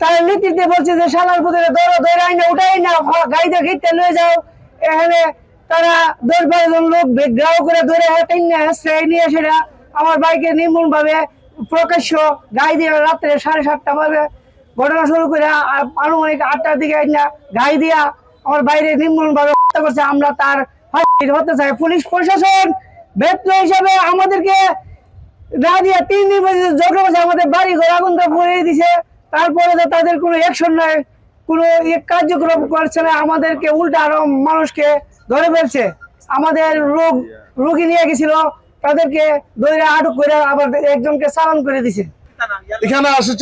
তার নীতিতে বলছে যে শালার পুতুলে ধরে আইনা উঠাই না গাড়িতে ঘিরতে লয়ে যাও। এখানে তারা 10-12 জন লোক গ্রাউ করে ধরে নিয়ে সেটা আমার বাইকে নির্মূল ভাবে প্রকাশ্য গাড়ি দিয়ে রাত্রে 7:30টা বাজে ঘটনা শুরু করে আনুমানিক 8টার দিকে গাড়ি দিয়া আমার বাইরে নির্মূল ভাবে হত্যা করছে। আমরা তার ফাঁসি হতে চাই। পুলিশ প্রশাসন ব্যর্থ হিসাবে আমাদেরকে না দিয়ে 3 দিন জোর করছে, আমাদের বাড়ি ঘর আগুন পুড়িয়ে দিছে। তারপরে তাদের কোনো অ্যাকশন নাই, কোনো কার্যক্রম করছে না, আমাদেরকে উল্টা আরো মানুষকে ধরে ফেলছে। আমাদের রোগী নিয়ে গেছিল, তাদেরকে ধরে আটক করে আবার একজনকে চালান করে দিছে। এখানে আসছে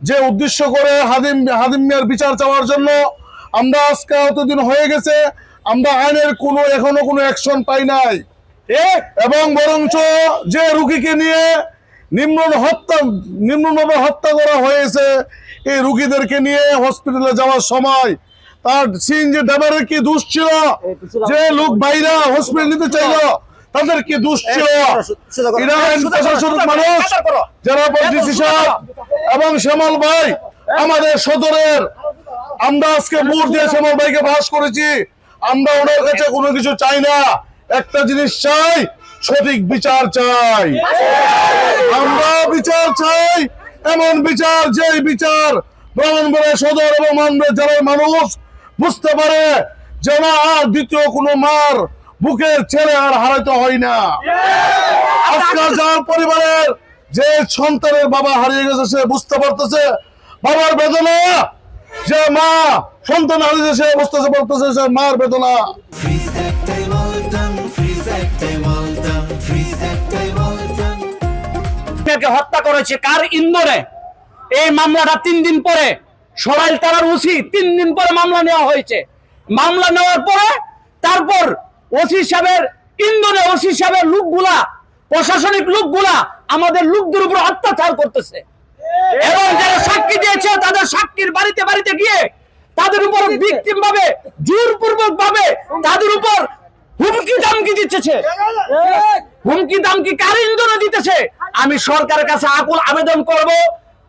যে উদ্দেশ্য করে হাদিম মিয়ার বিচার চাওয়ার জন্য আমরা আজকে এতদিন হয়ে গেছে, আমরা আইনের এখনো কোনো অ্যাকশন পাই নাই। এবং বরঞ্চ যে রুগীকে নিয়ে নিম্নভাবে হত্যা করা হয়েছে, এই রুগীদেরকে নিয়ে হসপিটালে যাওয়ার সময় তার সিএনজি ড্রাইভারের কি দোষ ছিল? যে লোক বাইরে হসপিটাল নিতে চাইলো তাদের কি দোষ ছিল? মানুষ যারা ডিসি সাহেব এবং শ্যামল ভাই আমাদের সদরের, আমরা আজকে ভোট দিয়ে শ্যামল ভাইকে পাস করেছি। আমরা ওনার কাছে কোনো কিছু চাই না, একটা জিনিস চাই, সঠিক বিচার চাই। আমরা বিচার চাই, এমন বিচার যে বিচার ব্রাহ্মণবাড়িয়া সদর এবং মানবের জেলার মানুষ বুঝতে পারে যে না আর দ্বিতীয় কোনো মার বুকের ছেলে আর হারাতে হয় না। আজকাল যার পরিবারের যে সন্তানের বাবা হারিয়ে গেছে সে বুঝতে পারতেছে বাবার বেদনা, যে মা সন্তান হারিয়েছে সে বুঝতে পারতেছে সে মার বেদনা। হত্যা করেছে কার ইন্ধনে? এই মামলাটা 3 দিন পরে সরাইল থানার ওসি 3 দিন পরে মামলা নেওয়া হয়েছে। মামলা নেওয়ার পরে তারপর ওসি সাহেবের ইন্ধনে ওসি সাহেবের লোকগুলা, প্রশাসনিক লোকগুলা আমাদের লোকদের উপর অত্যাচার করতেছে এবং যারা সাক্ষী দিয়েছে তাদের সাক্ষীর বাড়িতে বাড়িতে গিয়ে তাদের উপর ভিকটিম ভাবে জোরপূর্বক ভাবে তাদের উপর হুমকি দামকি দিতেছে। হুমকি দামকি কার ইন্ধনে দিতেছে? আমি সরকারের কাছে আকুল আবেদন করব,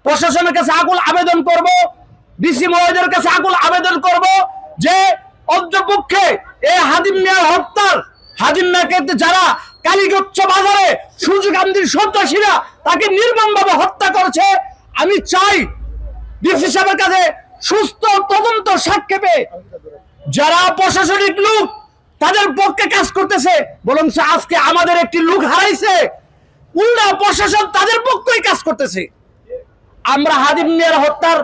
প্রশাসনের কাছে আকুল আবেদন করব, ডিসি মহোদয়ের কাছে আকুল আবেদন করব যে অন্তপক্ষে এই হাদিম মিয়ার হত্যার, হাদিম মিয়াকে যারা কালীগঞ্জ বাজারে সূর্যকান্তির সন্ত্রাসীরা তাকে নির্মমভাবে হত্যা করেছে, আমি চাই ডিসি সাহেবের কাছে সুস্থ তদন্ত সাক্ষ্য পেয়ে যারা প্রশাসনিক লোক তাদের পক্ষে কাজ করতেছে, বরং আজকে আমাদের একটি লোক হারাইছে, উল্টা প্রশাসন তাদের পক্ষেই কাজ করতেছে। আমরা হাদিম মিয়ার হত্যার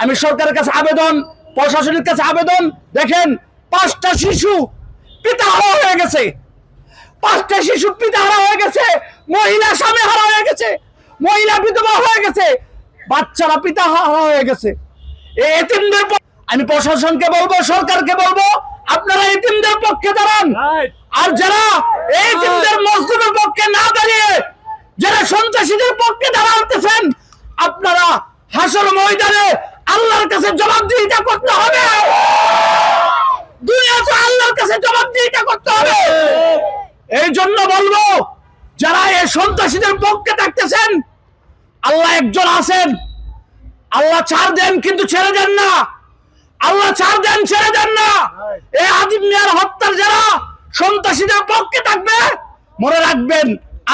আমি সরকারের কাছে আবেদন, প্রশাসনের কাছে আবেদন। দেখেন 5টা শিশু পিতাহারা হয়ে গেছে, 5টা শিশু পিতাহারা হয়ে গেছে, মহিলা স্বামী হারা হয়ে গেছে, মহিলা বিধবা হয়ে গেছে, বাচ্চারা পিতাহারা হয়ে গেছে। এই এতিমদের আমি প্রশাসনকে বলবো, সরকারকে বলবো, আপনারা এতিমদের পক্ষে দাঁড়ান। আর যারা এই এতিমদের মজলুমের পক্ষে না দাঁড়িয়ে যারা সন্ত্রাসীদের পক্ষে দাঁড়াতেছেন, আপনারা হাসর ময়দানে আল্লাহর কাছে জবাবদিহিতা করতে হবে। দুনিয়াতে আল্লাহর কাছে জবাবদিহিতা করতে হবে। এই জন্য বলবো যারা এই সন্ত্রাসীদের পক্ষে থাকতেছেন, আল্লাহ একজন আছেন, আল্লাহ ছাড় দেন কিন্তু ছেড়ে দেন না, আল্লাহ ছাড় দেন ছেড়ে দেন না। এই হাদিম মিয়ার হত্যার যারা সন্ত্রাসীদের পক্ষে থাকবে, মনে রাখবেন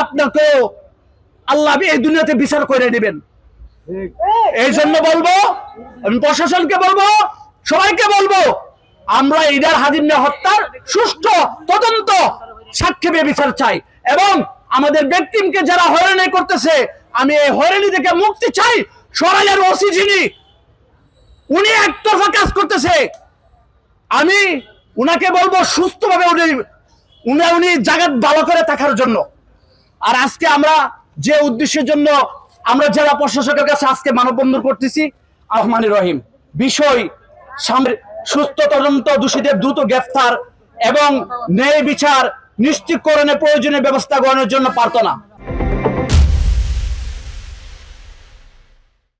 আপনাকেও আল্লাহ এই দুনিয়াতে বিচার করে নেবেন। এই জন্য বলবো, আমি প্রশাসনকে বলবো, সবাইকে বলবো, আমরা ইদার হাদিম মিয়া হত্যার সুষ্ঠু তদন্ত সাক্ষ্যে বিচার চাই এবং আমাদের ব্যক্তিকে যারা হয়রানি করতেছে, আমি এই হয়রানি থেকে মুক্তি চাই। সরাইলের ওসি যিনি, উনি একতরফা কাজ করতেছে, আমি উনাকে বলবো সুস্থভাবে উনি জায়গা ভালো করে থাকার জন্য। আর আজকে আমরা যে উদ্দেশ্যের জন্য আমরা জেলা প্রশাসকের কাছে আজকে মানববন্ধন করতেছি, রহমানুর রহিম বিষয় সামনে সুস্থ তদন্ত, দোষীদের দ্রুত গ্রেফতার এবং ন্যায় বিচার নিশ্চিতকরণে প্রয়োজনীয় ব্যবস্থা গ্রহণের জন্য প্রার্থনা।